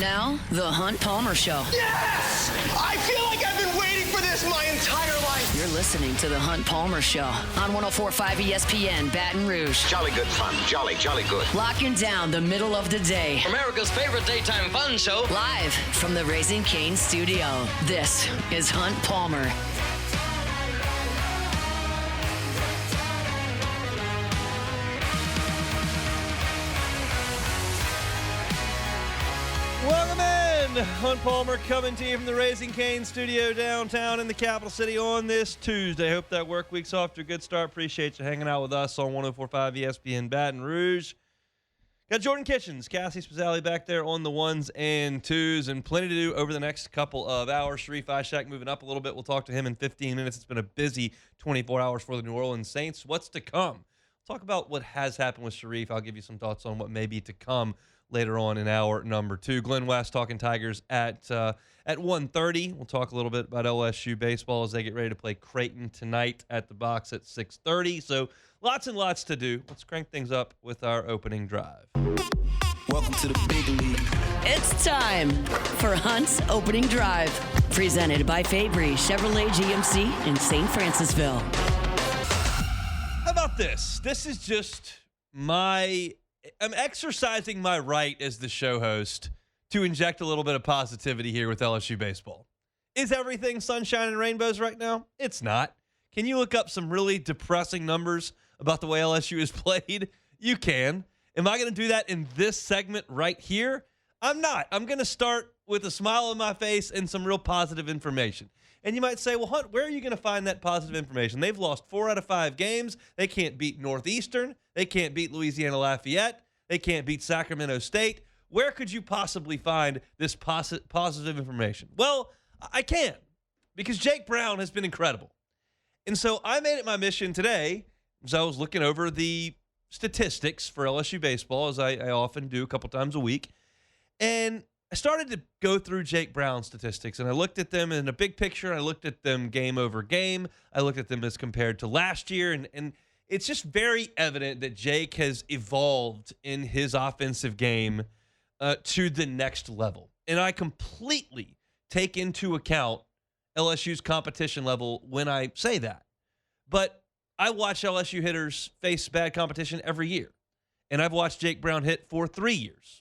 Now, The Hunt Palmer Show. Yes! I feel like I've been waiting for this my entire life. You're listening to The Hunt Palmer Show on 104.5 ESPN Baton Rouge. Jolly good fun. Jolly good. Locking down the middle of the day. America's favorite daytime fun show. Live from the Raising Cane studio. This is Hunt Palmer. Welcome in. Hunt Palmer coming to you from the Raising Cane studio downtown in the capital city on this Tuesday. Hope that work week's off to a good start. Appreciate you hanging out with us on 104.5 ESPN Baton Rouge. Got Jordan Kitchens, Cassie Spazzali back there on the ones and twos, and plenty to do over the next couple of hours. Sharief Ishaq moving up a little bit. We'll talk to him in 15 minutes. It's been a busy 24 hours for the New Orleans Saints. What's to come? Talk about what has happened with Sharief. I'll give you some thoughts on what may be to come later on in hour number 2. Glen West talking Tigers at 1:30. We'll talk a little bit about LSU baseball as they get ready to play Creighton tonight at the box at 6:30. So lots and lots to do. Let's crank things up with our opening drive. Welcome to the big league. It's time for Hunt's Opening Drive. Presented by Fabry Chevrolet GMC in St. Francisville. How about this? This is just I'm exercising my right as the show host to inject a little bit of positivity here with LSU baseball. Is everything sunshine and rainbows right now? It's not. Can you look up some really depressing numbers about the way LSU is played? You can. Am I going to do that in this segment right here? I'm not. I'm going to start with a smile on my face and some real positive information. And you might say, well, Hunt, where are you going to find that positive information? They've lost 4 out of 5 games. They can't beat Northeastern. They can't beat Louisiana Lafayette. They can't beat Sacramento State. Where could you possibly find this positive information? Well, I can, because Jake Brown has been incredible. And so I made it my mission today, as I was looking over the statistics for LSU baseball, as I often do a couple times a week, and I started to go through Jake Brown's statistics, and I looked at them in a big picture. I looked at them game over game. I looked at them as compared to last year, and it's just very evident that Jake has evolved in his offensive game to the next level. And I completely take into account LSU's competition level when I say that. But I watch LSU hitters face bad competition every year, and I've watched Jake Brown hit for 3 years.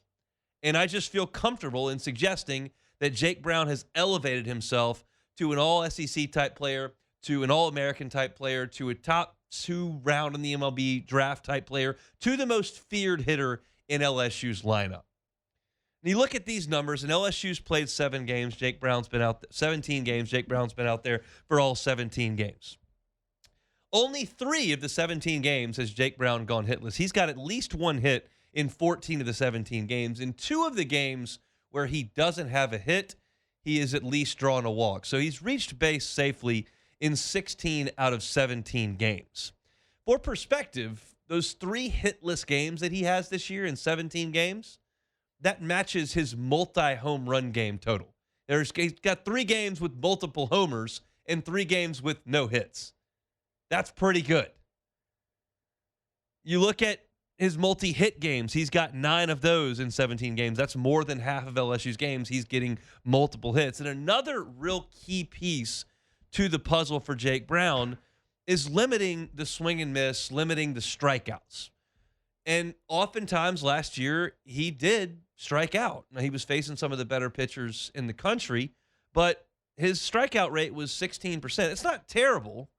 And I just feel comfortable in suggesting that Jake Brown has elevated himself to an all-SEC type player, to an all-American type player, to a top 2 round in the MLB draft type player, to the most feared hitter in LSU's lineup. And you look at these numbers, and LSU's played 7 games. Jake Brown's been out 17 games. Jake Brown's been out there for all 17 games. Only 3 of the 17 games has Jake Brown gone hitless. He's got at least 1 hit in 14 of the 17 games. In 2 of the games where he doesn't have a hit, he has at least drawn a walk. So he's reached base safely in 16 out of 17 games. For perspective, those 3 hitless games that he has this year in 17 games, that matches his multi-home run game total. He's got 3 games with multiple homers and 3 games with no hits. That's pretty good. You look at his multi-hit games, he's got 9 of those in 17 games. That's more than half of LSU's games. He's getting multiple hits. And another real key piece to the puzzle for Jake Brown is limiting the swing and miss, limiting the strikeouts. And oftentimes last year, he did strike out. Now, he was facing some of the better pitchers in the country, but his strikeout rate was 16%. It's not terrible,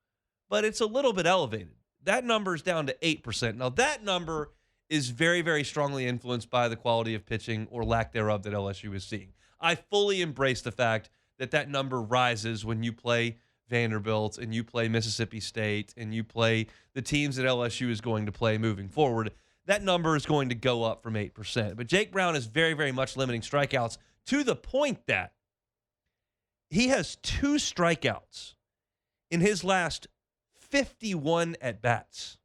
but it's a little bit elevated. That number is down to 8%. Now, that number is very, very strongly influenced by the quality of pitching or lack thereof that LSU is seeing. I fully embrace the fact that that number rises when you play Vanderbilt and you play Mississippi State and you play the teams that LSU is going to play moving forward. That number is going to go up from 8%. But Jake Brown is very, very much limiting strikeouts to the point that he has 2 strikeouts in his last 51 at-bats.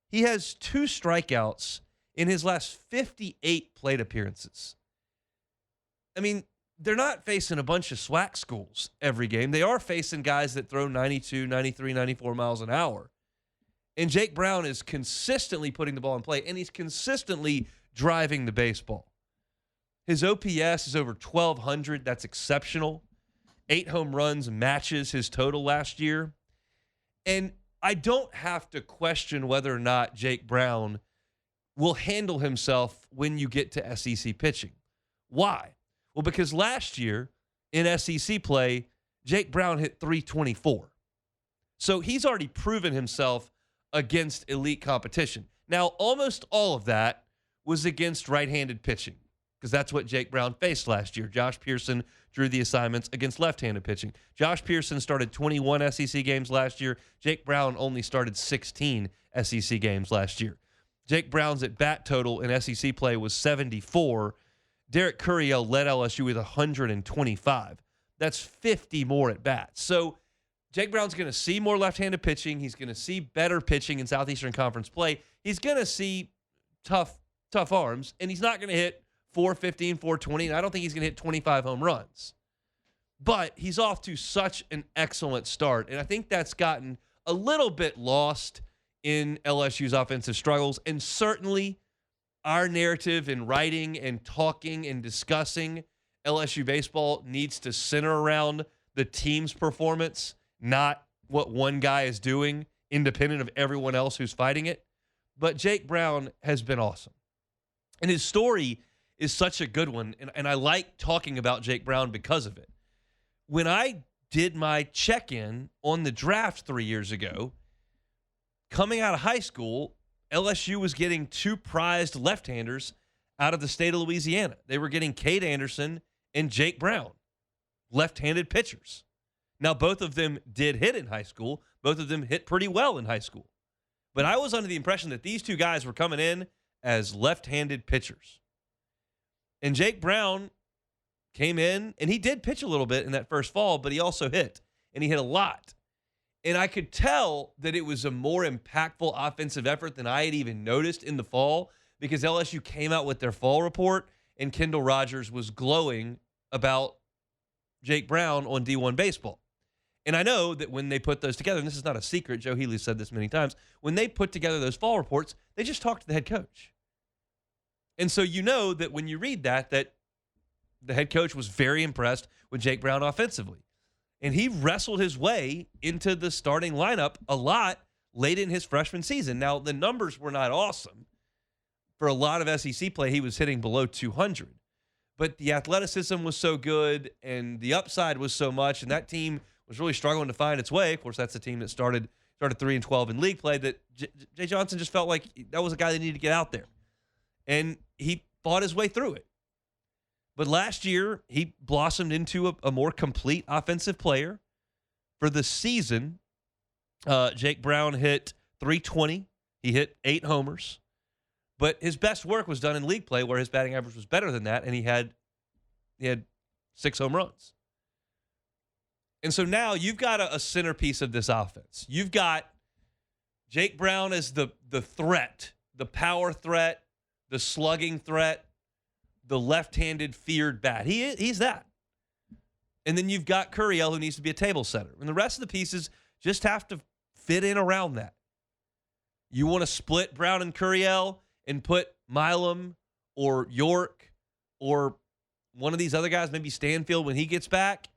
He has 2 strikeouts in his last 58 plate appearances. I mean, they're not facing a bunch of SWAC schools every game. They are facing guys that throw 92, 93, 94 miles an hour. And Jake Brown is consistently putting the ball in play, and he's consistently driving the baseball. His OPS is over 1,200. That's exceptional. 8 home runs matches his total last year. And I don't have to question whether or not Jake Brown will handle himself when you get to SEC pitching. Why? Well, because last year in SEC play, Jake Brown hit 324. So he's already proven himself against elite competition. Now, almost all of that was against right-handed pitching, because that's what Jake Brown faced last year. Josh Pearson drew the assignments against left-handed pitching. Josh Pearson started 21 SEC games last year. Jake Brown only started 16 SEC games last year. Jake Brown's at-bat total in SEC play was 74. Derek Curiel led LSU with 125. That's 50 more at-bats. So Jake Brown's going to see more left-handed pitching. He's going to see better pitching in Southeastern Conference play. He's going to see tough arms, and he's not going to hit 415, 420, and I don't think he's going to hit 25 home runs. But he's off to such an excellent start, and I think that's gotten a little bit lost in LSU's offensive struggles, and certainly our narrative in writing and talking and discussing LSU baseball needs to center around the team's performance, not what one guy is doing, independent of everyone else who's fighting it. But Jake Brown has been awesome. And his story is such a good one, and I like talking about Jake Brown because of it. When I did my check-in on the draft 3 years ago, coming out of high school, LSU was getting 2 prized left-handers out of the state of Louisiana. They were getting Cade Anderson and Jake Brown, left-handed pitchers. Now, both of them did hit in high school. Both of them hit pretty well in high school. But I was under the impression that these 2 guys were coming in as left-handed pitchers. And Jake Brown came in, and he did pitch a little bit in that first fall, but he also hit, and he hit a lot. And I could tell that it was a more impactful offensive effort than I had even noticed in the fall, because LSU came out with their fall report, and Kendall Rogers was glowing about Jake Brown on D1 baseball. And I know that when they put those together, and this is not a secret, Joe Healy said this many times, when they put together those fall reports, they just talked to the head coach. And so you know that when you read that the head coach was very impressed with Jake Brown offensively. And he wrestled his way into the starting lineup a lot late in his freshman season. Now, the numbers were not awesome. For a lot of SEC play, he was hitting below 200. But the athleticism was so good, and the upside was so much, and that team was really struggling to find its way. Of course, that's the team that started 3-12 in league play, that Jay Johnson just felt like that was a guy that needed to get out there. And he fought his way through it. But last year, he blossomed into a more complete offensive player. For the season, Jake Brown hit 320. He hit 8 homers. But his best work was done in league play, where his batting average was better than that, and he had 6 home runs. And so now you've got a centerpiece of this offense. You've got Jake Brown as the threat, the power threat, the slugging threat, the left-handed feared bat. He's that. And then you've got Curiel, who needs to be a table setter. And the rest of the pieces just have to fit in around that. You want to split Brown and Curiel and put Milam or York or one of these other guys, maybe Stanfield when he gets back,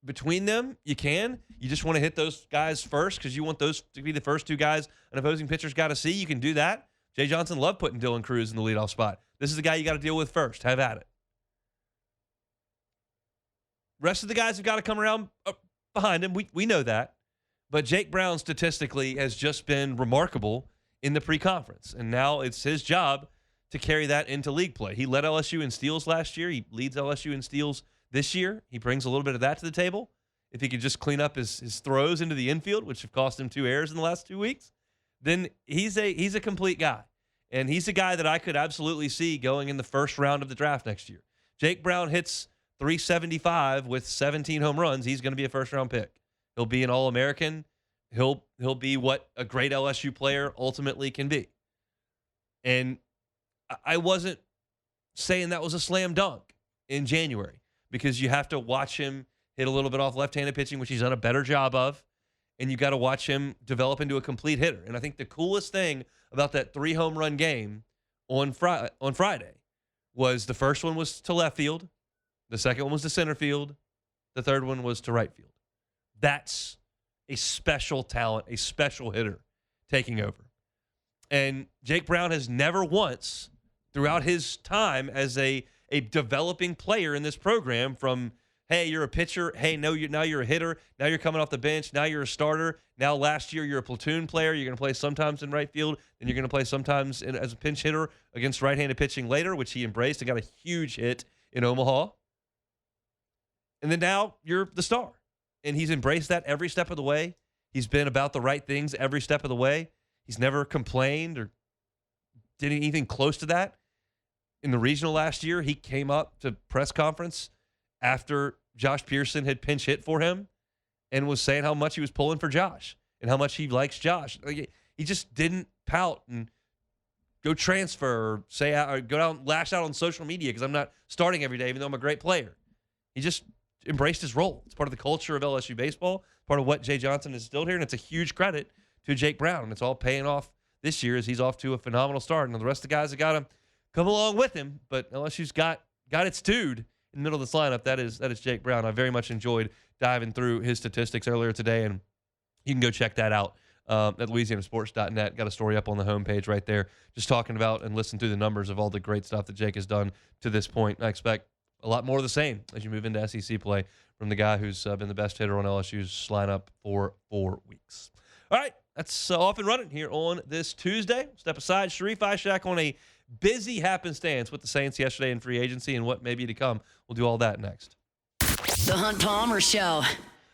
between them, you can. You just want to hit those guys first because you want those to be the first 2 guys an opposing pitcher's got to see. You can do that. Jay Johnson loved putting Dylan Cruz in the leadoff spot. This is the guy you got to deal with first. Have at it. Rest of the guys have got to come around behind him. We know that. But Jake Brown statistically has just been remarkable in the pre-conference. And now it's his job to carry that into league play. He led LSU in steals last year. He leads LSU in steals this year. He brings a little bit of that to the table. If he could just clean up his throws into the infield, which have cost him 2 errors in the last 2 weeks, then he's a complete guy. And he's a guy that I could absolutely see going in the first round of the draft next year. Jake Brown hits 375 with 17 home runs. He's going to be a first-round pick. He'll be an All-American. He'll be what a great LSU player ultimately can be. And I wasn't saying that was a slam dunk in January, because you have to watch him hit a little bit off left-handed pitching, which he's done a better job of, and you got to watch him develop into a complete hitter. And I think the coolest thing about that 3 home run game on Friday was the first one was to left field. The second one was to center field. The third one was to right field. That's a special talent, a special hitter taking over. And Jake Brown has never once, throughout his time as a developing player in this program, from, hey, you're a pitcher, hey, no, now you're a hitter, now you're coming off the bench, now you're a starter, now last year you're a platoon player, you're going to play sometimes in right field, and you're going to play sometimes as a pinch hitter against right-handed pitching later, which he embraced and got a huge hit in Omaha. And then now you're the star. And he's embraced that every step of the way. He's been about the right things every step of the way. He's never complained or did anything close to that. In the regional last year, he came up to press conference after Josh Pearson had pinch hit for him and was saying how much he was pulling for Josh and how much he likes Josh. He just didn't pout and go transfer or go down, lash out on social media because I'm not starting every day, even though I'm a great player. He just embraced his role. It's part of the culture of LSU baseball, part of what Jay Johnson has instilled here, and it's a huge credit to Jake Brown. And it's all paying off this year as he's off to a phenomenal start. And the rest of the guys have got to come along with him, but LSU's got its dude in the middle of this lineup. That is Jake Brown. I very much enjoyed diving through his statistics earlier today, and you can go check that out at LouisianaSports.net. Got a story up on the homepage right there, just talking about and listen through the numbers of all the great stuff that Jake has done to this point. I expect a lot more of the same as you move into SEC play from the guy who's been the best hitter on LSU's lineup for 4 weeks. All right, that's off and running here on this Tuesday. Step aside. Sharief, Ishaq on a busy happenstance with the Saints yesterday in free agency and what may be to come. We'll do all that next. The Hunt Palmer Show.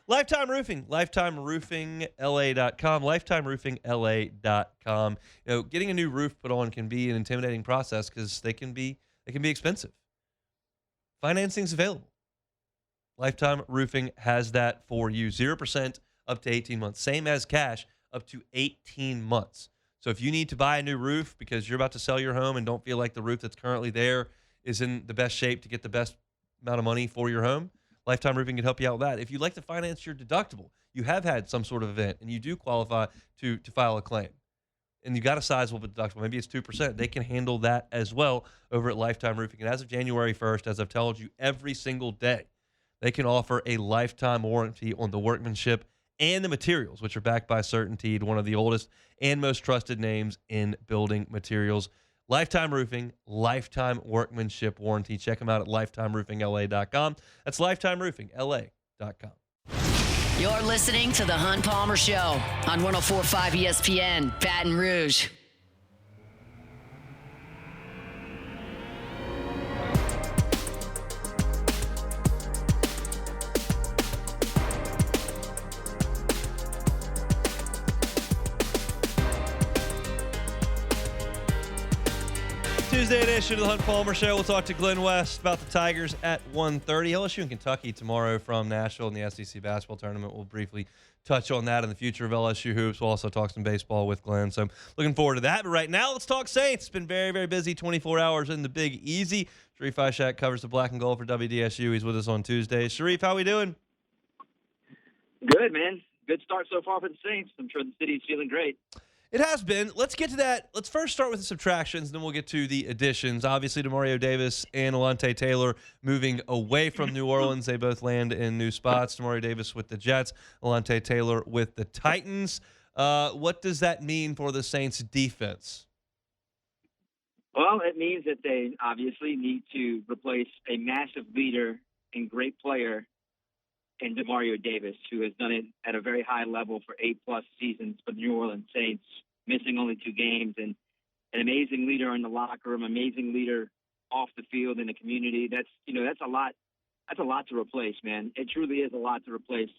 Lifetime Roofing, lifetimeroofingla.com, lifetimeroofingla.com. Getting a new roof put on can be an intimidating process because they can be expensive. Financing's available. Lifetime Roofing has that for you. 0% up to 18 months. Same as cash, up to 18 months. So if you need to buy a new roof because you're about to sell your home and don't feel like the roof that's currently there is in the best shape to get the best amount of money for your home, Lifetime Roofing can help you out with that. If you'd like to finance your deductible, you have had some sort of event and you do qualify to file a claim, and you got a sizable deductible, maybe it's 2%, they can handle that as well over at Lifetime Roofing. And as of January 1st, as I've told you every single day, they can offer a lifetime warranty on the workmanship and the materials, which are backed by CertainTeed, one of the oldest and most trusted names in building materials. Lifetime Roofing, lifetime workmanship warranty. Check them out at lifetimeroofingla.com. That's lifetimeroofingla.com. You're listening to The Hunt Palmer Show on 104.5 ESPN, Baton Rouge. Tuesday edition of the Hunt Palmer Show. We'll talk to Glen West about the Tigers at 1:30. LSU and Kentucky tomorrow from Nashville in the SEC basketball tournament. We'll briefly touch on that and the future of LSU hoops. We'll also talk some baseball with Glen. So I'm looking forward to that. But right now, let's talk Saints. It's been very, very busy 24 hours in the Big Easy. Sharief Ishaq covers the black and gold for WDSU. He's with us on Tuesdays. Sharief, how we doing? Good, man. Good start so far for the Saints. I'm sure the city's feeling great. It has been. Let's get to that. Let's first start with the subtractions, then we'll get to the additions. Obviously, DeMario Davis and Alontae Taylor moving away from New Orleans. They both land in new spots. DeMario Davis with the Jets, Alontae Taylor with the Titans. What does that mean for the Saints' defense? Well, it means that they obviously need to replace a massive leader and great player in DeMario Davis, who has done it at a very high level for 8+ seasons for the New Orleans Saints, missing only 2 games, and an amazing leader in the locker room, amazing leader off the field in the community. That's a lot. That's a lot to replace, man. It truly is a lot to replace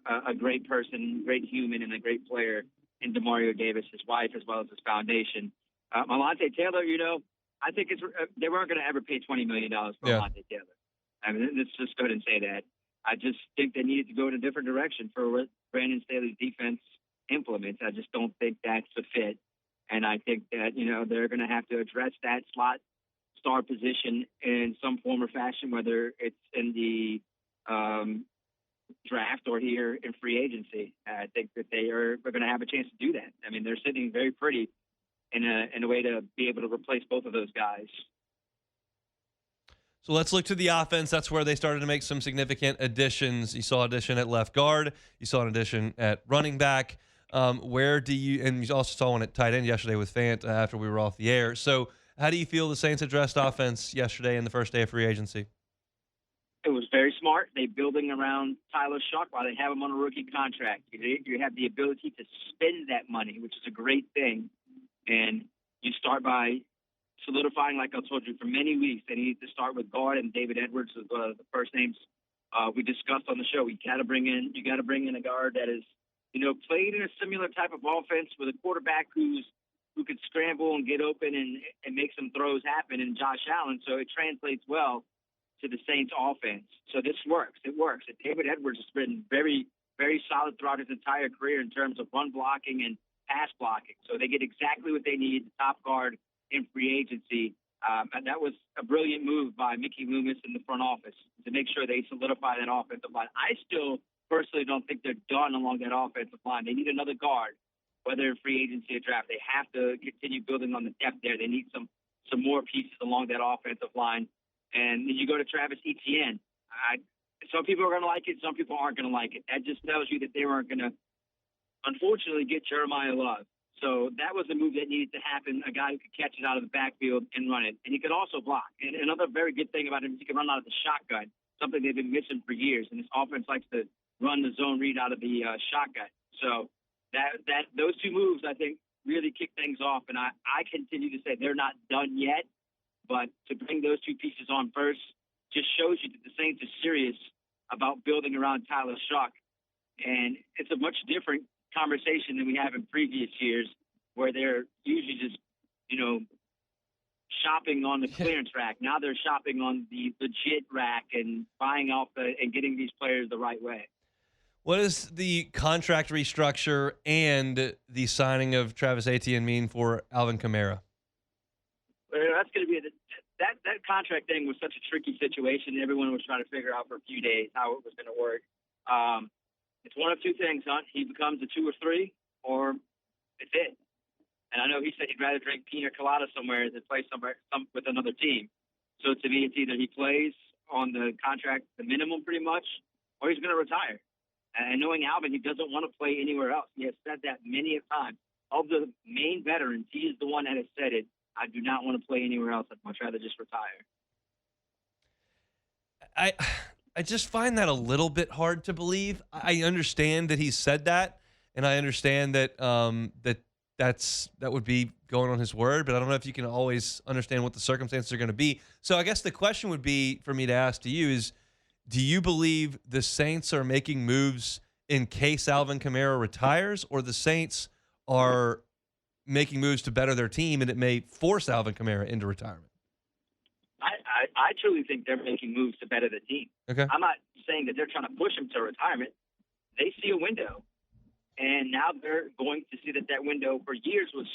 a great person, great human, and a great player in DeMario Davis, his wife, as well as his foundation. Alontae Taylor, I think they weren't going to ever pay $20 million for Alontae Taylor. I mean, let's just go ahead and say that. I just think they needed to go in a different direction for what Brandon Staley's defense implements. I just don't think that's a fit. And I think that, they're going to have to address that slot star position in some form or fashion, whether it's in the draft or here in free agency. I think that they're going to have a chance to do that. I mean, they're sitting very pretty in a way to be able to replace both of those guys. So let's look to the offense. That's where they started to make some significant additions. You saw an addition at left guard. You saw an addition at running back. Where do you – and you also saw one at tight end yesterday with Fant after we were off the air. So how do you feel the Saints addressed offense yesterday in the first day of free agency? It was very smart. They're building around Tyler Shuck while they have him on a rookie contract. You have the ability to spend that money, which is a great thing. And you start by solidifying, like I told you, for many weeks, they need to start with guard, and David Edwards is the first names we discussed on the show. You got to bring in a guard that is, played in a similar type of offense with a quarterback who could scramble and get open and make some throws happen in Josh Allen. So it translates well to the Saints offense. So this works. It works. And David Edwards has been very, very solid throughout his entire career in terms of run blocking and pass blocking. So they get exactly what they need, the top guard in free agency. And that was a brilliant move by Mickey Loomis in the front office to make sure they solidify that offensive line. I still personally don't think they're done along that offensive line. They need another guard, whether in free agency or draft. They have to continue building on the depth there. They need some more pieces along that offensive line. And then you go to Travis Etienne. Some people are going to like it. Some people aren't going to like it. That just tells you that they weren't going to, unfortunately, get Jeremiah Love. So that was a move that needed to happen, a guy who could catch it out of the backfield and run it. And he could also block. And another very good thing about him is he can run out of the shotgun, something they've been missing for years. And this offense likes to run the zone read out of the shotgun. So those two moves, I think, really kick things off. And I continue to say they're not done yet. But to bring those two pieces on first just shows you that the Saints are serious about building around Tyler Shuck. And it's a much different conversation than we have in previous years where they're usually just, shopping on the clearance rack. Now they're shopping on the legit rack and buying off and getting these players the right way. What does the contract restructure and the signing of Travis Etienne mean for Alvin Kamara? That's going to be that contract thing was such a tricky situation. Everyone was trying to figure out for a few days how it was going to work. It's one of two things, huh? He becomes a 2 or 3, or it's it. And I know he said he'd rather drink pina colada somewhere than play with another team. So to me, it's either he plays on the contract, the minimum pretty much, or he's going to retire. And knowing Alvin, he doesn't want to play anywhere else. He has said that many a time. Of the main veterans, he is the one that has said it. I do not want to play anywhere else. I'd much rather just retire. I just find that a little bit hard to believe. I understand that he said that, and I understand that that would be going on his word, but I don't know if you can always understand what the circumstances are going to be. So I guess the question would be for me to ask to you is, do you believe the Saints are making moves in case Alvin Kamara retires, or the Saints are making moves to better their team and it may force Alvin Kamara into retirement? I truly think they're making moves to better the team. Okay. I'm not saying that they're trying to push him to retirement. They see a window, and now they're going to see that window for years was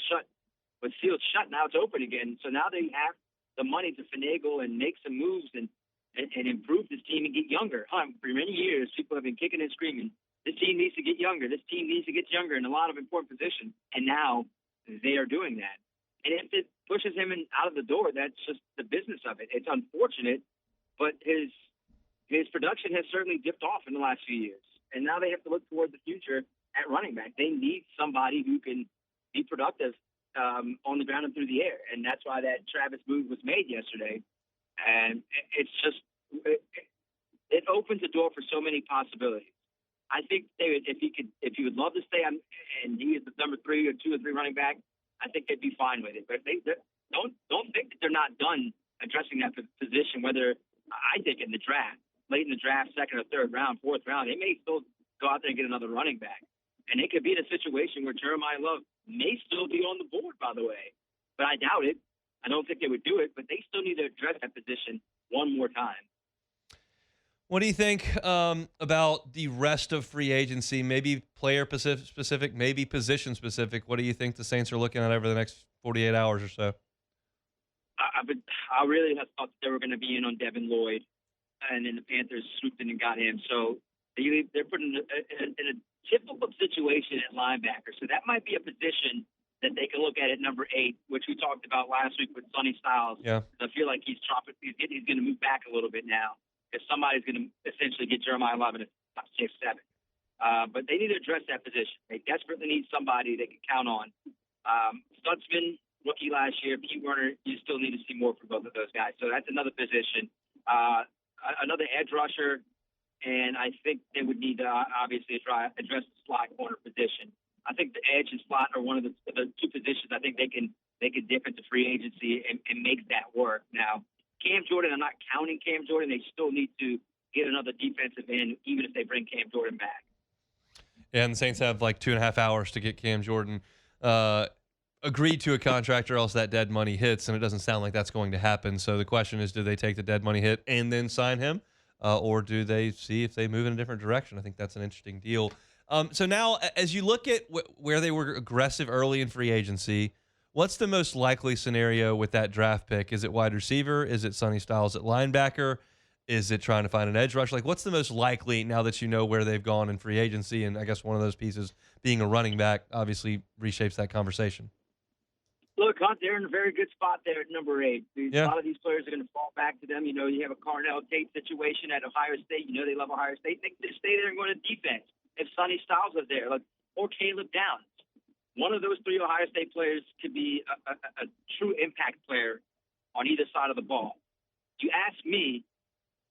sealed shut. Now it's open again. So now they have the money to finagle and make some moves and improve this team and get younger. For many years, people have been kicking and screaming, this team needs to get younger. This team needs to get younger in a lot of important positions. And now they are doing that. And if it pushes him out of the door, that's just the business of it. It's unfortunate, but his production has certainly dipped off in the last few years. And now they have to look toward the future at running back. They need somebody who can be productive on the ground and through the air. And that's why that Travis move was made yesterday. And it's just it opens the door for so many possibilities. I think if he would love to stay on, and he is the number 3 or 2 or 3 running back, I think they'd be fine with it. But they don't think that they're not done addressing that position. Whether I think in the draft, late in the draft, 2nd or 3rd round, 4th round, they may still go out there and get another running back, and they could be in a situation where Jeremiah Love may still be on the board. By the way, but I doubt it. I don't think they would do it. But they still need to address that position one more time. What do you think about the rest of free agency? Maybe player specific, maybe position specific. What do you think the Saints are looking at over the next 48 hours or so? I really have thought that they were going to be in on Devin Lloyd, and then the Panthers swooped in and got him. So they're put in a typical situation at linebacker. So that might be a position that they can look at number 8, which we talked about last week with Sonny Styles. Yeah. I feel like he's going to move back a little bit now because somebody's going to essentially get Jeremiah Love in a top 6, 7. But they need to address that position. They desperately need somebody they can count on. Stutzman, rookie last year. Pete Werner, you still need to see more from both of those guys. So that's another position. Another edge rusher, and I think they would need to obviously address the slot corner position. I think the edge and slot are one of the 2 positions I think they can dip into free agency and make that work. Now, Cam Jordan, I'm not counting Cam Jordan. They still need to get another defensive end, even if they bring Cam Jordan back. Yeah, and the Saints have like 2.5 hours to get Cam Jordan agreed to a contract, or else that dead money hits, and it doesn't sound like that's going to happen. So the question is, do they take the dead money hit and then sign him, or do they see if they move in a different direction? I think that's an interesting deal. So now, as you look at where they were aggressive early in free agency, what's the most likely scenario with that draft pick? Is it wide receiver? Is it Sonny Styles at linebacker? Is it trying to find an edge rush? Like, what's the most likely now that you know where they've gone in free agency? And I guess one of those pieces being a running back obviously reshapes that conversation. Look, Hunt, they're in a very good spot there at number 8. A lot of these players are going to fall back to them. You know, you have a Carnell Tate situation at Ohio State. You know they love Ohio State. They stay there and go to defense. If Sonny Styles is there, or Caleb Downs, one of those 3 Ohio State players could be a true impact player on either side of the ball. You ask me,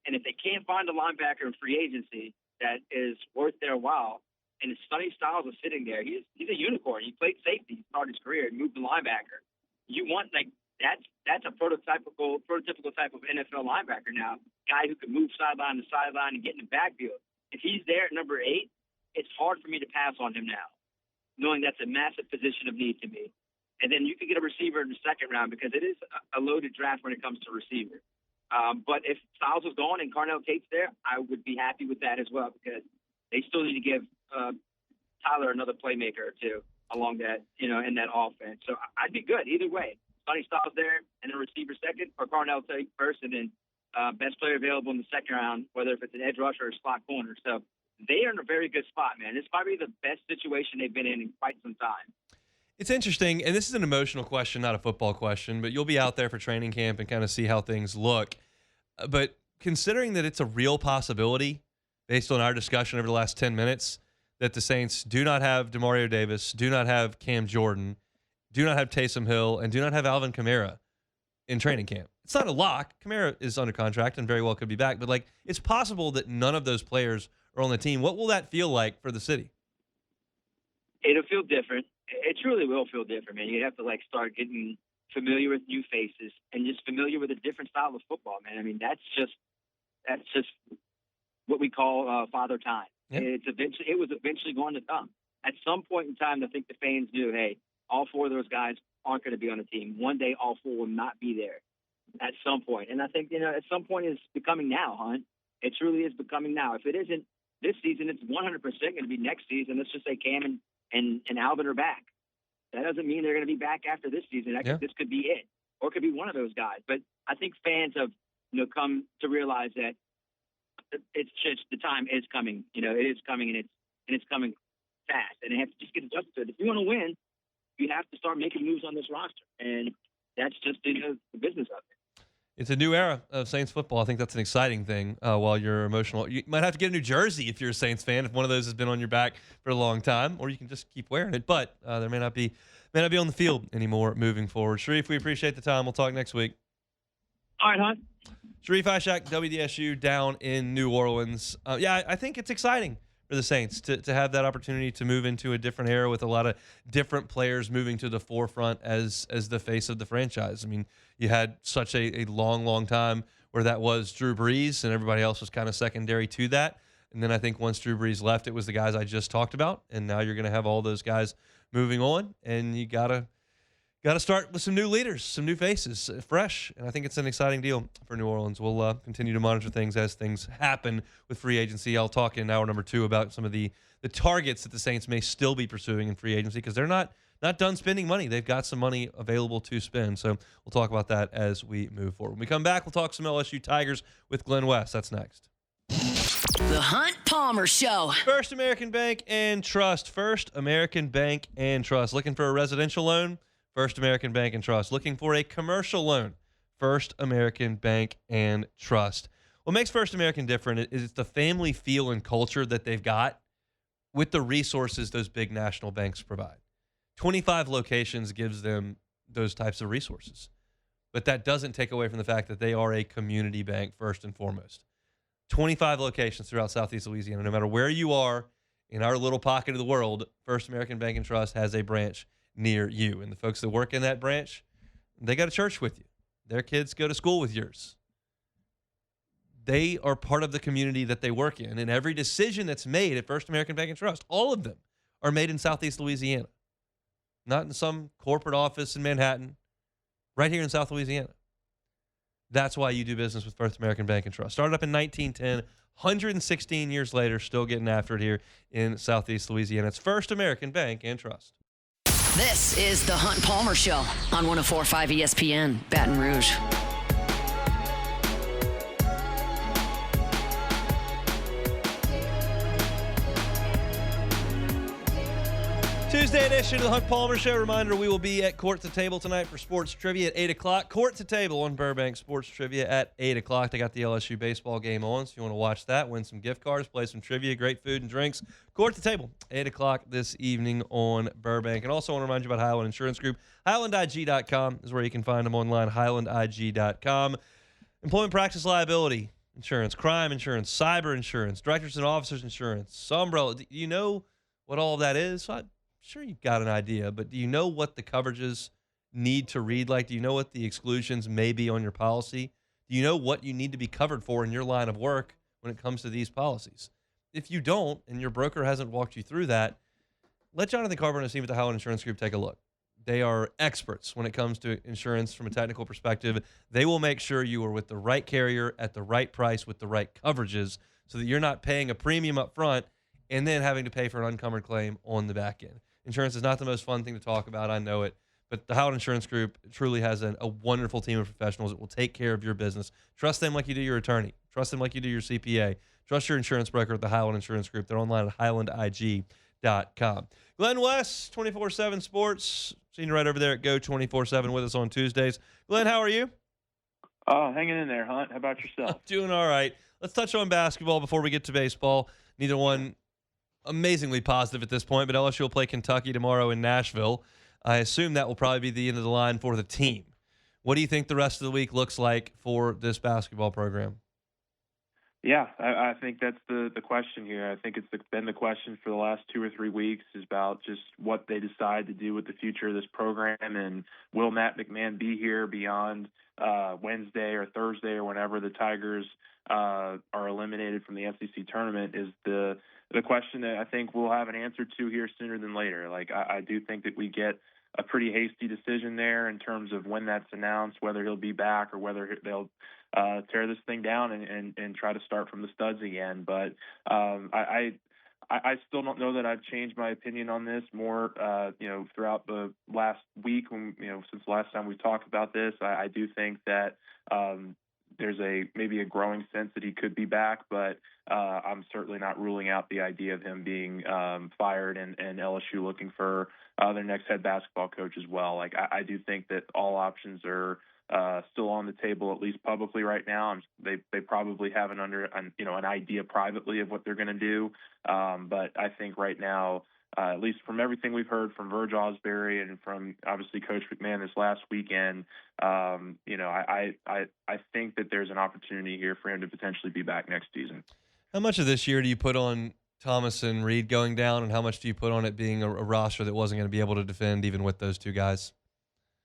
and if they can't find a linebacker in free agency that is worth their while, and if Sonny Styles is sitting there, he's a unicorn. He played safety, started his career, and moved to linebacker. You want that's a prototypical type of NFL linebacker now, guy who can move sideline to sideline and get in the backfield. If he's there at number 8, it's hard for me to pass on him now, knowing that's a massive position of need to me. And then you can get a receiver in the 2nd round because it is a loaded draft when it comes to receiver. But if Styles was gone and Carnell Tate's there, I would be happy with that as well because they still need to give Tyler another playmaker or 2 along that, in that offense. So I'd be good either way. Sonny Styles there and then receiver 2nd, or Carnell Tate 1st, and then best player available in the 2nd round, whether if it's an edge rusher or slot corner. So they are in a very good spot, man. It's probably the best situation they've been in quite some time. It's interesting, and this is an emotional question, not a football question, but you'll be out there for training camp and kind of see how things look. But considering that it's a real possibility, based on our discussion over the last 10 minutes, that the Saints do not have Demario Davis, do not have Cam Jordan, do not have Taysom Hill, and do not have Alvin Kamara in training camp. It's not a lock. Kamara is under contract and very well could be back, but it's possible that none of those players are on the team. What will that feel like for the city? It'll feel different. It truly will feel different, man. You have to start getting familiar with new faces and just familiar with a different style of football, man. I mean, that's just what we call father time. Yeah. It was eventually going to come. At some point in time, I think the fans knew, hey, all 4 of those guys aren't going to be on the team. One day, all 4 will not be there at some point. And I think, at some point it's becoming now, Hunt. It truly is becoming now. If it isn't this season, it's 100% going to be next season. Let's just say Cam and Alvin are back. That doesn't mean they're going to be back after this season. This could be it, or it could be one of those guys. But I think fans have, come to realize that it's just the time is coming. It is coming, and it's coming fast. And they have to just get adjusted to it. If you want to win, you have to start making moves on this roster, and that's just the business of it. It's a new era of Saints football. I think that's an exciting thing. While you're emotional, you might have to get a new jersey if you're a Saints fan, if one of those has been on your back for a long time, or you can just keep wearing it. But there may not be on the field anymore moving forward. Sharief, we appreciate the time. We'll talk next week. All right, Hunt. Sharief Ishaq, WDSU down in New Orleans. I think it's exciting for the Saints to have that opportunity to move into a different era with a lot of different players moving to the forefront as the face of the franchise. I mean, you had such a long time where that was Drew Brees and everybody else was kind of secondary to that. And then I think once Drew Brees left, it was the guys I just talked about. And now you're going to have all those guys moving on, and you got to start with some new leaders, some new faces, fresh. And I think it's an exciting deal for New Orleans. We'll continue to monitor things as things happen with free agency. I'll talk in hour number 2 about some of the targets that the Saints may still be pursuing in free agency, because they're not done spending money. They've got some money available to spend. So we'll talk about that as we move forward. When we come back, we'll talk some LSU Tigers with Glen West. That's next. The Hunt Palmer Show. First American Bank and Trust. First American Bank and Trust. Looking for a residential loan? First American Bank and Trust. Looking for a commercial loan? First American Bank and Trust. What makes First American different is it's the family feel and culture that they've got with the resources those big national banks provide. 25 locations gives them those types of resources. But that doesn't take away from the fact that they are a community bank first and foremost. 25 locations throughout Southeast Louisiana. No matter where you are in our little pocket of the world, First American Bank and Trust has a branch near you. And the folks that work in that branch, they go to church with you. Their kids go to school with yours. They are part of the community that they work in. And every decision that's made at First American Bank and Trust, all of them are made in Southeast Louisiana. Not in some corporate office in Manhattan, right here in South Louisiana. That's why you do business with First American Bank and Trust. Started up in 1910, 116 years later, still getting after it here in Southeast Louisiana. It's First American Bank and Trust. This is The Hunt Palmer Show on 104.5 ESPN, Baton Rouge. Tuesday edition of the Hunt Palmer Show. Reminder, we will be at Court to Table tonight for sports trivia at 8 o'clock. Court to Table on Burbank Sports Trivia at 8 o'clock. They got the LSU baseball game on, so you want to watch that, win some gift cards, play some trivia, great food and drinks. Court to Table, 8 o'clock this evening on Burbank. And also want to remind you about Highland Insurance Group. HighlandIG.com is where you can find them online, HighlandIG.com. Employment practice liability insurance, crime insurance, cyber insurance, directors and officers insurance, umbrella. Do you know what all of that is? Sure, you've got an idea, but do you know what the coverages need to read like? Do you know what the exclusions may be on your policy? Do you know what you need to be covered for in your line of work when it comes to these policies? If you don't, and your broker hasn't walked you through that, let Jonathan Carver and his team at the Highland Insurance Group take a look. They are experts when it comes to insurance from a technical perspective. They will make sure you are with the right carrier at the right price with the right coverages so that you're not paying a premium up front and then having to pay for an uncovered claim on the back end. Insurance is not the most fun thing to talk about. I know it. But the Howard Insurance Group truly has a wonderful team of professionals that will take care of your business. Trust them like you do your attorney. Trust them like you do your CPA. Trust your insurance broker at the Highland Insurance Group. They're online at HighlandIG.com. Glen West, 24/7 Sports. Seen you right over there at Go 24/7 with us on Tuesdays. Glenn, how are you? Hanging in there, Hunt. How about yourself? Doing all right. Let's touch on basketball before we get to baseball. Neither one amazingly positive at this point, but LSU will play Kentucky tomorrow in Nashville. I assume that will probably be the end of the line for the team. What do you think the rest of the week looks like for this basketball program? Yeah, I think that's the question here. I think it's been the question for the last 2 or 3 weeks is about just what they decide to do with the future of this program, and will Matt McMahon be here beyond Wednesday or Thursday or whenever the Tigers are eliminated from the SEC tournament is the question that I think we'll have an answer to here sooner than later. Like, I do think that we get a pretty hasty decision there in terms of when that's announced, whether he'll be back or whether they'll tear this thing down and try to start from the studs again. But I still don't know that I've changed my opinion on this more, throughout the last week when, since the last time we talked about this. I do think that there's maybe a growing sense that he could be back, but I'm certainly not ruling out the idea of him being fired and LSU looking for their next head basketball coach as well. Like, I do think that all options are still on the table, at least publicly right now. They probably have an idea privately of what they're going to do, but I think right now, at least from everything we've heard from Verge Osbury and from obviously Coach McMahon this last weekend, I think that there's an opportunity here for him to potentially be back next season. How much of this year do you put on Thomas and Reed going down, and how much do you put on it being a roster that wasn't going to be able to defend even with those two guys?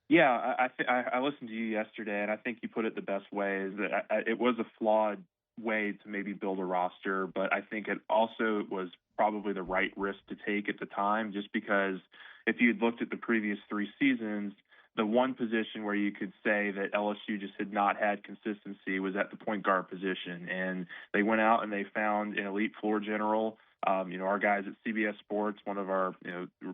Yeah, I listened to you yesterday, and I think you put it the best way. Is that it was a flawed way to maybe build a roster, but I think it also was probably the right risk to take at the time, just because if you had looked at the previous 3 seasons, the one position where you could say that LSU just had not had consistency was at the point guard position. And they went out and they found an elite floor general. Our guys at CBS Sports, one of our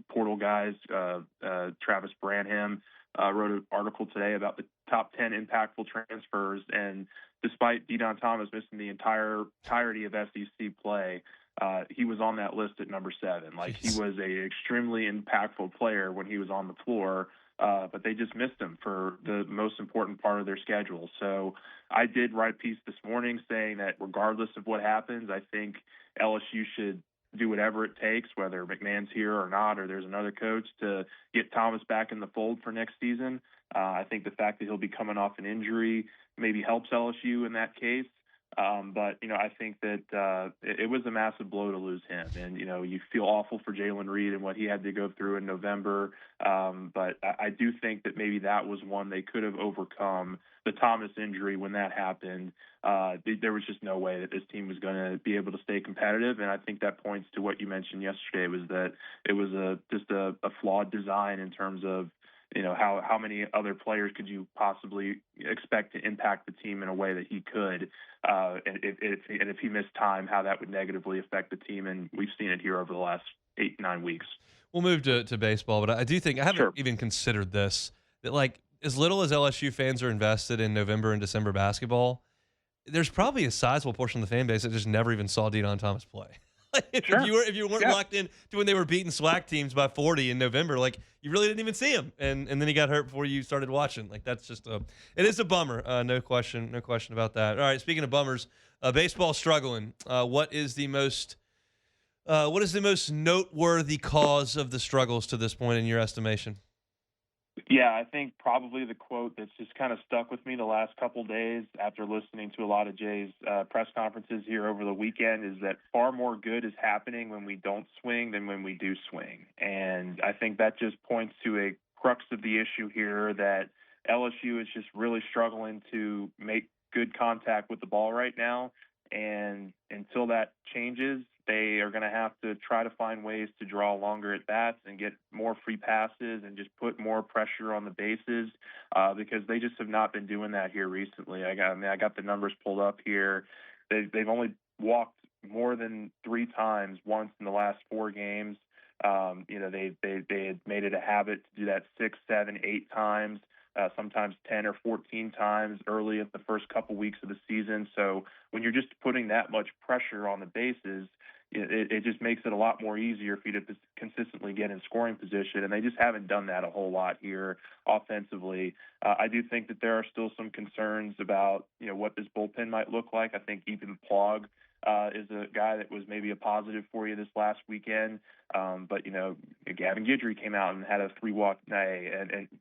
portal guys, Travis Branham, wrote an article today about the top 10 impactful transfers. And despite De'Don Thomas missing the entirety of SEC play, he was on that list at number 7. Like, he was a extremely impactful player when he was on the floor, but they just missed him for the most important part of their schedule. So I did write a piece this morning saying that regardless of what happens, I think LSU should do whatever it takes, whether McMahon's here or not, or there's another coach, to get Thomas back in the fold for next season. I think the fact that he'll be coming off an injury maybe helps LSU in that case. But, I think that it was a massive blow to lose him. And, you feel awful for Jalen Reed and what he had to go through in November. But I do think that maybe that was one they could have overcome. The Thomas injury, when that happened, there was just no way that this team was going to be able to stay competitive. And I think that points to what you mentioned yesterday, was that it was just a flawed design in terms of, how many other players could you possibly expect to impact the team in a way that he could, and if he missed time, how that would negatively affect the team. And we've seen it here over the last 8-9 weeks. We'll move to baseball, but I do think I haven't even considered this, that like as little as LSU fans are invested in November and December basketball, there's probably a sizable portion of the fan base that just never even saw De'Don Thomas play. If you weren't locked in to when they were beating SWAC teams by 40 in November, like you really didn't even see him, and then he got hurt before you started watching. Like that's just it is a bummer, no question about that. All right, speaking of bummers, baseball struggling. What is the most noteworthy cause of the struggles to this point in your estimation? Yeah, I think probably the quote that's just kind of stuck with me the last couple of days after listening to a lot of Jay's press conferences here over the weekend is that far more good is happening when we don't swing than when we do swing. And I think that just points to a crux of the issue here, that LSU is just really struggling to make good contact with the ball right now. And until that changes, they are going to have to try to find ways to draw longer at bats and get more free passes and just put more pressure on the bases, because they just have not been doing that here recently. I got the numbers pulled up here. They've only walked more than 3 times once in the last 4 games. They had made it a habit to do that 6, 7, 8 times. Sometimes 10 or 14 times early in the first couple weeks of the season. So when you're just putting that much pressure on the bases, it just makes it a lot more easier for you to consistently get in scoring position, and they just haven't done that a whole lot here offensively. I do think that there are still some concerns about what this bullpen might look like. I think Ethan Plog is a guy that was maybe a positive for you this last weekend, but Gavin Guidry came out and had a 3-walk day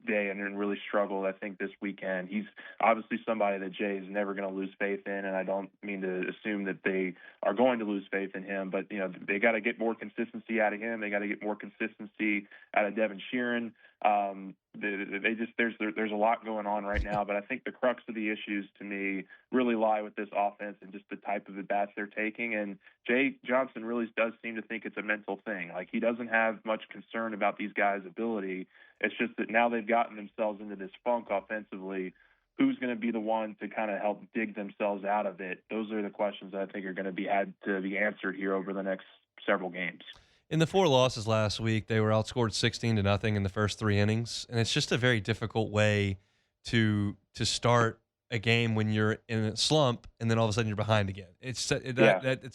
and really struggled. I think this weekend he's obviously somebody that Jay is never going to lose faith in, and I don't mean to assume that they are going to lose faith in him, but they got to get more consistency out of him. They got to get more consistency out of Devin Sheeran. There's a lot going on right now, but I think the crux of the issues to me really lie with this offense and just the type of at-bats they're taking. And Jay Johnson really does seem to think it's a mental thing. Like, he doesn't have much concern about these guys' ability. It's just that now they've gotten themselves into this funk offensively. Who's going to be the one to kind of help dig themselves out of it? Those are the questions that I think are going to be answered here over the next several games. In the 4 losses last week, they were outscored 16-0 in the first 3 innings, and it's just a very difficult way to start a game when you're in a slump and then all of a sudden you're behind again. It's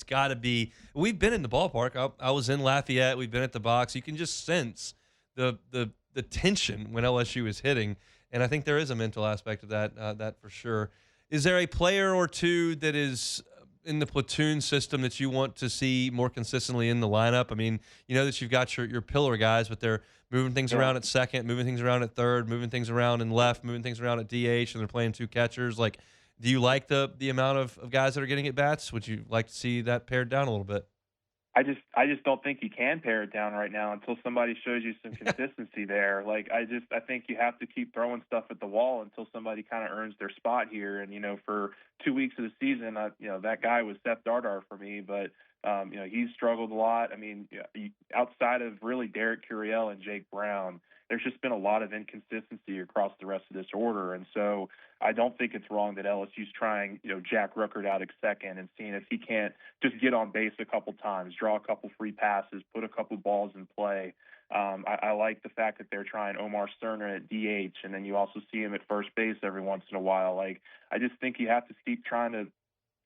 got to be. We've been in the ballpark. I was in Lafayette. We've been at the box. You can just sense the tension when LSU is hitting, and I think there is a mental aspect of that for sure. Is there a player or two that is in the platoon system that you want to see more consistently in the lineup? I mean, that you've got your pillar guys, but they're moving things around at second, moving things around at third, moving things around in left, moving things around at DH, and they're playing 2 catchers. Like, do you like the amount of guys that are getting at bats? Would you like to see that pared down a little bit? I just don't think you can pare it down right now until somebody shows you some consistency there. Like, I think you have to keep throwing stuff at the wall until somebody kind of earns their spot here. And, for 2 weeks of the season, that guy was Seth Dardar for me, but He's struggled a lot. I mean, outside of really Derek Curiel and Jake Brown, there's just been a lot of inconsistency across the rest of this order. And so I don't think it's wrong that LSU's trying, Jack Ruckert out at second and seeing if he can't just get on base a couple times, draw a couple free passes, put a couple balls in play. I like the fact that they're trying Omar Cerner at DH, and then you also see him at first base every once in a while. Like, I just think you have to keep trying to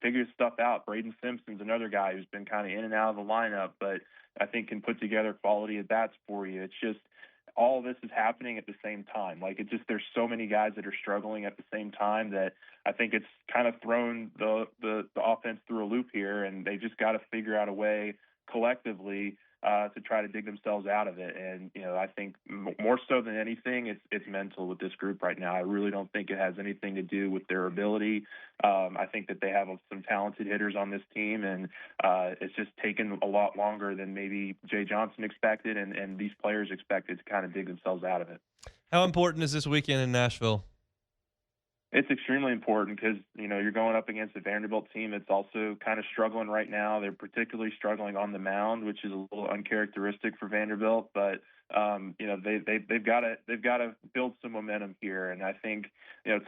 figure stuff out. Braden Simpson's another guy who's been kind of in and out of the lineup, but I think can put together quality at bats for you. It's just all of this is happening at the same time. Like, there's so many guys that are struggling at the same time that I think it's kind of thrown the offense through a loop here, and they just got to figure out a way collectively to try to dig themselves out of it. And, I think more so than anything, it's mental with this group right now. I really don't think it has anything to do with their ability. I think that they have some talented hitters on this team, and it's just taken a lot longer than maybe Jay Johnson expected and these players expected to kind of dig themselves out of it. How important is this weekend in Nashville? It's extremely important because, you're going up against a Vanderbilt team that's also kind of struggling right now. They're particularly struggling on the mound, which is a little uncharacteristic for Vanderbilt, but they've got to build some momentum here. And I think,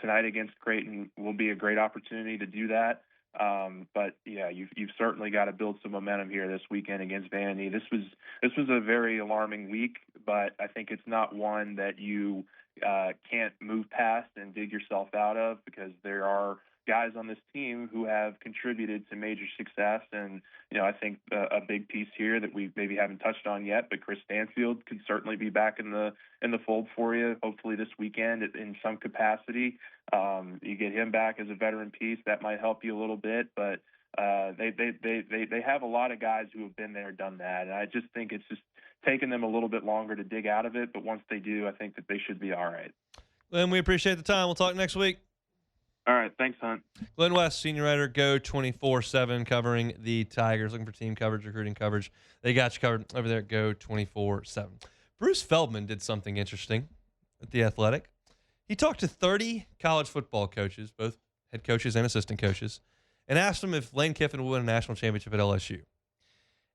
tonight against Creighton will be a great opportunity to do that. But yeah, you've certainly got to build some momentum here this weekend against Vandy. This was a very alarming week, but I think it's not one that you can't move past and dig yourself out of, because there are guys on this team who have contributed to major success. And, I think a big piece here that we maybe haven't touched on yet, but Chris Stanfield could certainly be back in the fold for you, hopefully this weekend in some capacity. You get him back as a veteran piece, that might help you a little bit, but they have a lot of guys who have been there, done that. And I just think it's just taken them a little bit longer to dig out of it. But once they do, I think that they should be all right. Glenn, we appreciate the time. We'll talk next week. All right. Thanks, Hunt. Glen West, senior writer, Go 24/7, covering the Tigers. Looking for team coverage, recruiting coverage. They got you covered over there at Go 24/7. Bruce Feldman did something interesting at The Athletic. He talked to 30 college football coaches, both head coaches and assistant coaches, and asked them if Lane Kiffin would win a national championship at LSU.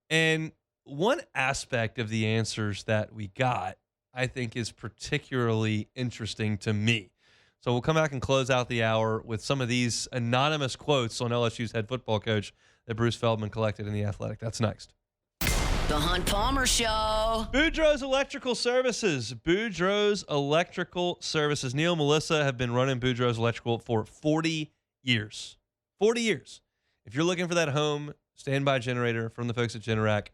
And one aspect of the answers that we got, I think, is particularly interesting to me. So we'll come back and close out the hour with some of these anonymous quotes on LSU's head football coach that Bruce Feldman collected in The Athletic. That's next. The Hunt Palmer Show. Boudreaux's Electrical Services. Boudreaux's Electrical Services. Neil and Melissa have been running Boudreaux's Electrical for 40 years. 40 years. If you're looking for that home standby generator from the folks at Generac,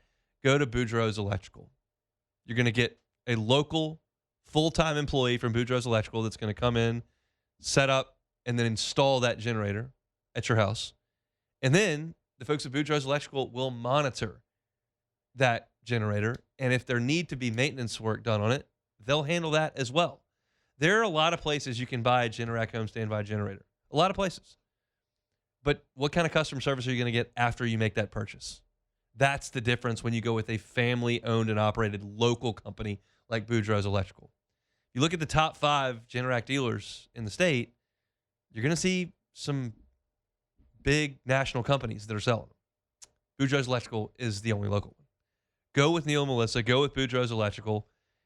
go to Boudreaux's Electrical. You're going to get a local full-time employee from Boudreaux's Electrical that's going to come in, set up, and then install that generator at your house. And then the folks at Boudreaux's Electrical will monitor that generator. And if there need to be maintenance work done on it, they'll handle that as well. There are a lot of places you can buy a Generac home standby generator. A lot of places. But what kind of customer service are you going to get after you make that purchase? That's the difference when you go with a family-owned and operated local company like Boudreaux's Electrical. You look at the top 5 Generac dealers in the state, you're going to see some big national companies that are selling them. Boudreaux's Electrical is the only local one. Go with Neil and Melissa, go with Boudreaux's Electrical,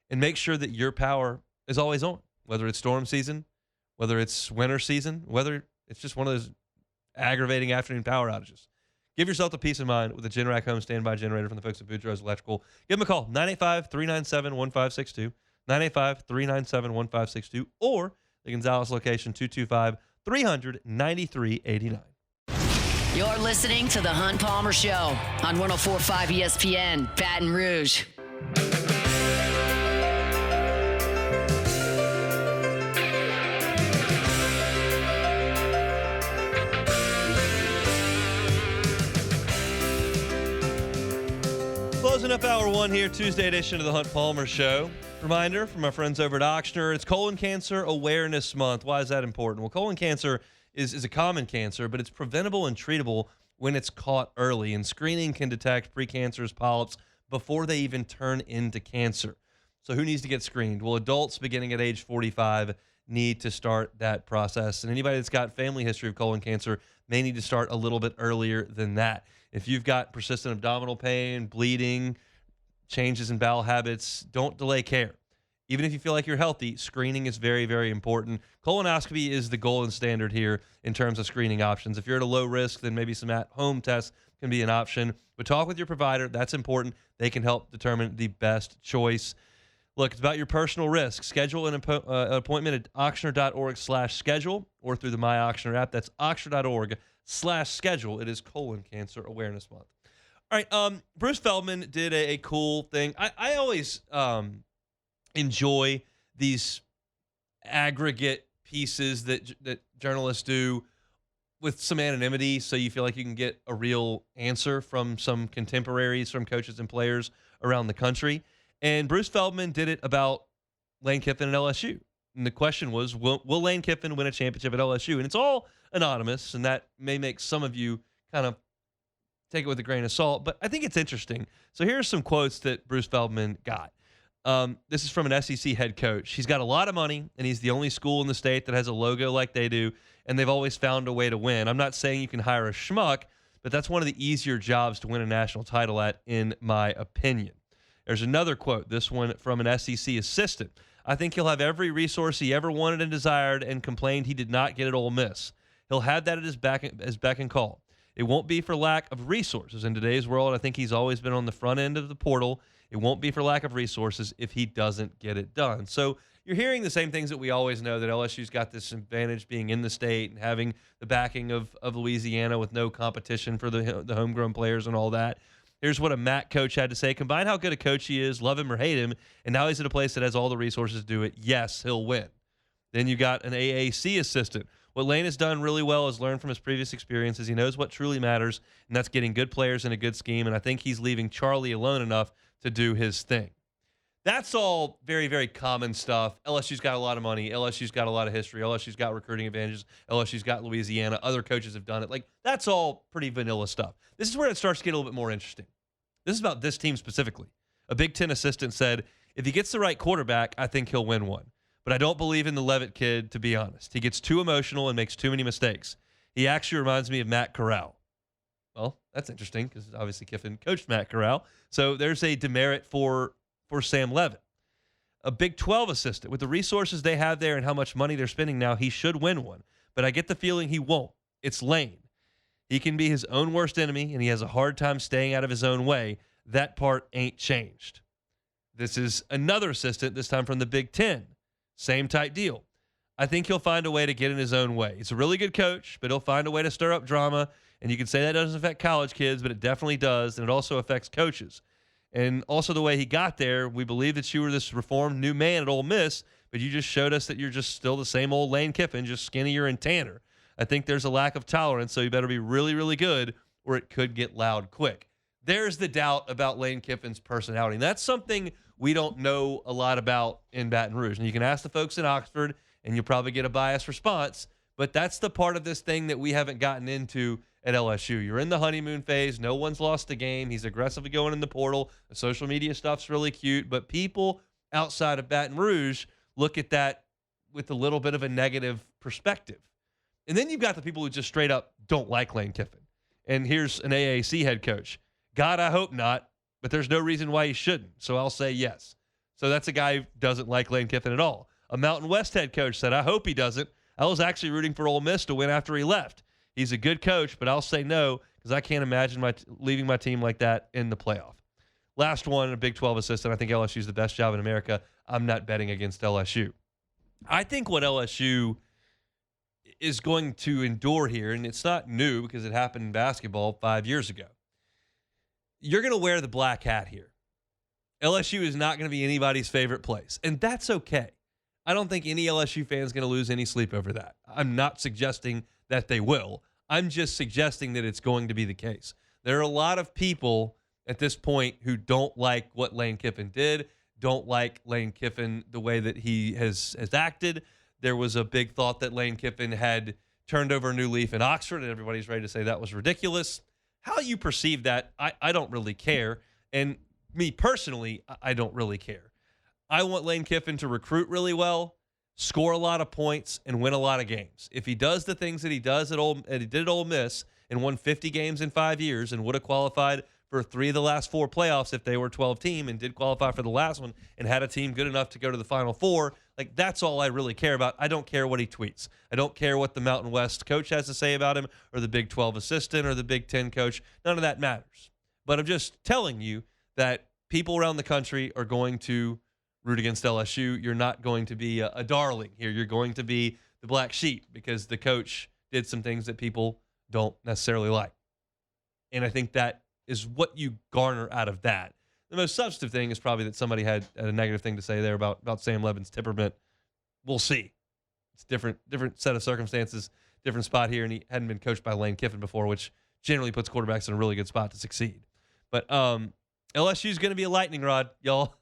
and make sure that your power is always on, whether it's storm season, whether it's winter season, whether it's just one of those aggravating afternoon power outages. Give yourself the peace of mind with a Generac home standby generator from the folks at Boudreaux's Electrical. Give them a call, 985-397-1562, 985-397-1562, or the Gonzales location, 225-300-9389. You're listening to The Hunt Palmer Show on 104.5 ESPN, Baton Rouge. Closing up hour 1 here, Tuesday edition of The Hunt Palmer Show. Reminder from our friends over at Ochsner, it's Colon Cancer Awareness Month. Why is that important? Well, colon cancer is a common cancer, but it's preventable and treatable when it's caught early, and screening can detect precancerous polyps before they even turn into cancer. So who needs to get screened? Well, adults beginning at age 45 need to start that process. And anybody that's got family history of colon cancer may need to start a little bit earlier than that. If you've got persistent abdominal pain, bleeding, changes in bowel habits, don't delay care. Even if you feel like you're healthy, screening is very, very important. Colonoscopy is the golden standard here in terms of screening options. If you're at a low risk, then maybe some at-home tests can be an option. But talk with your provider. That's important. They can help determine the best choice. Look, it's about your personal risk. Schedule an appointment at Ochsner.org/schedule or through the My Ochsner app. That's Ochsner.org/schedule. It is Colon Cancer Awareness Month. All right, Bruce Feldman did a cool thing. I always enjoy these aggregate pieces that journalists do with some anonymity, so you feel like you can get a real answer from some contemporaries, from coaches and players around the country. And Bruce Feldman did it about Lane Kiffin and LSU. And the question was, will Lane Kiffin win a championship at LSU? And it's all anonymous, and that may make some of you kind of take it with a grain of salt, but I think it's interesting. So here are some quotes that Bruce Feldman got. This is from an SEC head coach. He's got a lot of money, and he's the only school in the state that has a logo like they do, and they've always found a way to win. I'm not saying you can hire a schmuck, but that's one of the easier jobs to win a national title at, in my opinion. There's another quote, this one from an SEC assistant. I think he'll have every resource he ever wanted and desired and complained he did not get at Ole Miss. He'll have that at his beck and call. It won't be for lack of resources. In today's world, I think he's always been on the front end of the portal. It won't be for lack of resources if he doesn't get it done. So you're hearing the same things that we always know, that LSU's got this advantage being in the state and having the backing of Louisiana with no competition for the homegrown players and all that. Here's what a MAC coach had to say. Combine how good a coach he is, love him or hate him, and now he's at a place that has all the resources to do it. Yes, he'll win. Then you got an AAC assistant. What Lane has done really well is learn from his previous experiences. He knows what truly matters, and that's getting good players in a good scheme, and I think he's leaving Charlie alone enough to do his thing. That's all very, very common stuff. LSU's got a lot of money. LSU's got a lot of history. LSU's got recruiting advantages. LSU's got Louisiana. Other coaches have done it. Like, that's all pretty vanilla stuff. This is where it starts to get a little bit more interesting. This is about this team specifically. A Big Ten assistant said, if he gets the right quarterback, I think he'll win one. But I don't believe in the Levitt kid, to be honest. He gets too emotional and makes too many mistakes. He actually reminds me of Matt Corral. Well, that's interesting because obviously Kiffin coached Matt Corral. So there's a demerit for Sam Levitt. A Big 12 assistant. With the resources they have there and how much money they're spending now, he should win one. But I get the feeling he won't. It's Lane. He can be his own worst enemy, and he has a hard time staying out of his own way. That part ain't changed. This is another assistant, this time from the Big Ten. Same type deal. I think he'll find a way to get in his own way. He's a really good coach, but he'll find a way to stir up drama. And you can say that doesn't affect college kids, but it definitely does. And it also affects coaches. And also the way he got there, we believe that you were this reformed new man at Ole Miss, but you just showed us that you're just still the same old Lane Kiffin, just skinnier and tanner. I think there's a lack of tolerance, so you better be really, really good, or it could get loud quick. There's the doubt about Lane Kiffin's personality. And that's something we don't know a lot about in Baton Rouge. And you can ask the folks in Oxford, and you'll probably get a biased response, but that's the part of this thing that we haven't gotten into at LSU. You're in the honeymoon phase. No one's lost a game. He's aggressively going in the portal. The social media stuff's really cute, but people outside of Baton Rouge look at that with a little bit of a negative perspective. And then you've got the people who just straight up don't like Lane Kiffin. And here's an AAC head coach. God, I hope not, but there's no reason why he shouldn't, so I'll say yes. So that's a guy who doesn't like Lane Kiffin at all. A Mountain West head coach said, I hope he doesn't. I was actually rooting for Ole Miss to win after he left. He's a good coach, but I'll say no because I can't imagine leaving my team like that in the playoff. Last one, a Big 12 assistant. I think LSU is the best job in America. I'm not betting against LSU. I think what LSU is going to endure here, and it's not new because it happened in basketball 5 years ago. You're going to wear the black hat here. LSU is not going to be anybody's favorite place, and that's okay. I don't think any LSU fan is going to lose any sleep over that. I'm not suggesting that they will. I'm just suggesting that it's going to be the case. There are a lot of people at this point who don't like what Lane Kiffin did, don't like Lane Kiffin the way that he has acted. There was a big thought that Lane Kiffin had turned over a new leaf in Oxford, and everybody's ready to say that was ridiculous. How you perceive that, I don't really care. And me personally, I don't really care. I want Lane Kiffin to recruit really well. score a lot of points, and win a lot of games. If he does the things that he does he did at Ole Miss and won 50 games in 5 years and would have qualified for 3 of the last 4 playoffs if they were 12 team and did qualify for the last one and had a team good enough to go to the Final Four, like that's all I really care about. I don't care what he tweets. I don't care what the Mountain West coach has to say about him or the Big 12 assistant or the Big 10 coach. None of that matters. But I'm just telling you that people around the country are going to root against LSU. You're not going to be a darling here. You're going to be the black sheep because the coach did some things that people don't necessarily like. And I think that is what you garner out of that. The most substantive thing is probably that somebody had a negative thing to say there about Sam Levin's temperament. We'll see. It's different set of circumstances, different spot here, and he hadn't been coached by Lane Kiffin before, which generally puts quarterbacks in a really good spot to succeed. But LSU is going to be a lightning rod, y'all.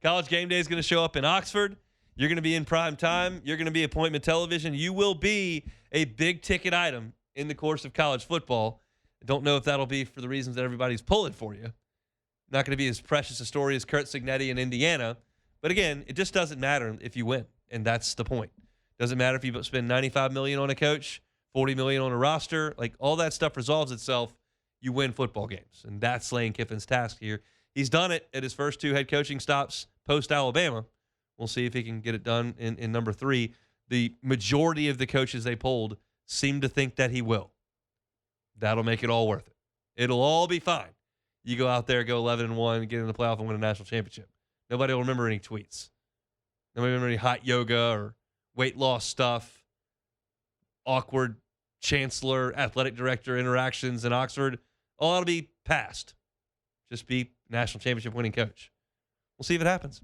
College Game Day is going to show up in Oxford. You're going to be in prime time. You're going to be appointment television. You will be a big ticket item in the course of college football. I don't know if that'll be for the reasons that everybody's pulling for you. Not going to be as precious a story as Kurt Cignetti in Indiana. But again, it just doesn't matter if you win, and that's the point. Doesn't matter if you spend $95 million on a coach, $40 million on a roster. Like, all that stuff resolves itself. You win football games, and that's Lane Kiffin's task here. He's done it at his first 2 head coaching stops post-Alabama. We'll see if he can get it done in number 3. The majority of the coaches they polled seem to think that he will. That'll make it all worth it. It'll all be fine. You go out there, go 11-1, get in the playoff, and win a national championship. Nobody will remember any tweets. Nobody will remember any hot yoga or weight loss stuff, awkward chancellor, athletic director interactions in Oxford. All that'll be past. Just be national championship winning coach. We'll see if it happens.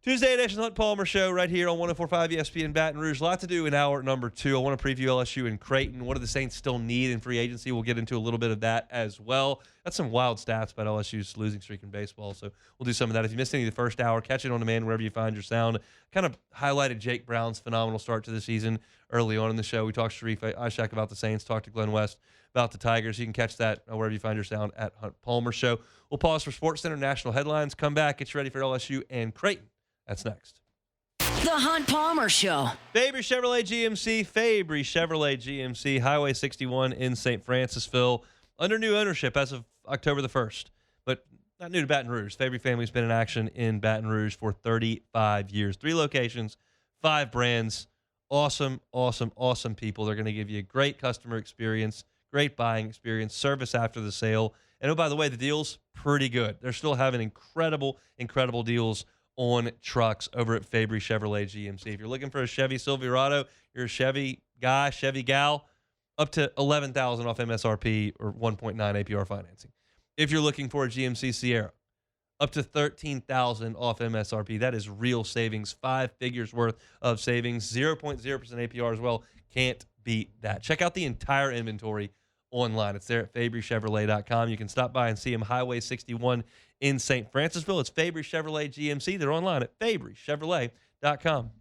Tuesday edition Hunt Palmer Show right here on 104.5 ESPN Baton Rouge. A lot to do in hour number 2. I want to preview LSU and Creighton. What do the Saints still need in free agency? We'll get into a little bit of that as well. That's some wild stats about LSU's losing streak in baseball, so we'll do some of that. If you missed any of the first hour, catch it on demand wherever you find your sound. Kind of highlighted Jake Brown's phenomenal start to the season early on in the show. We talked to Sharief, Ishaq about the Saints, talked to Glen West about the Tigers. You can catch that wherever you find your sound at Hunt Palmer Show. We'll pause for Sports Center national headlines, come back, get you ready for LSU and Creighton. That's next. The Hunt Palmer Show. Fabry Chevrolet GMC, Highway 61 in St. Francisville, under new ownership as of October the 1st, but not new to Baton Rouge. Fabry family's been in action in Baton Rouge for 35 years. 3 locations, 5 brands, awesome people. They're going to give you a great customer experience, great buying experience, service after the sale. And oh, by the way, the deal's pretty good. They're still having incredible deals on trucks over at Fabry Chevrolet GMC. If you're looking for a Chevy Silverado, you're a Chevy guy, Chevy gal, up to $11,000 off MSRP or 1.9 APR financing. If you're looking for a GMC Sierra, up to $13,000 off MSRP. That is real savings, 5 figures worth of savings, 0.0% APR as well. Can't beat that. Check out the entire inventory online. It's there at FabryChevrolet.com. You can stop by and see them, Highway 61 in St. Francisville. It's Fabry Chevrolet GMC. They're online at FabryChevrolet.com.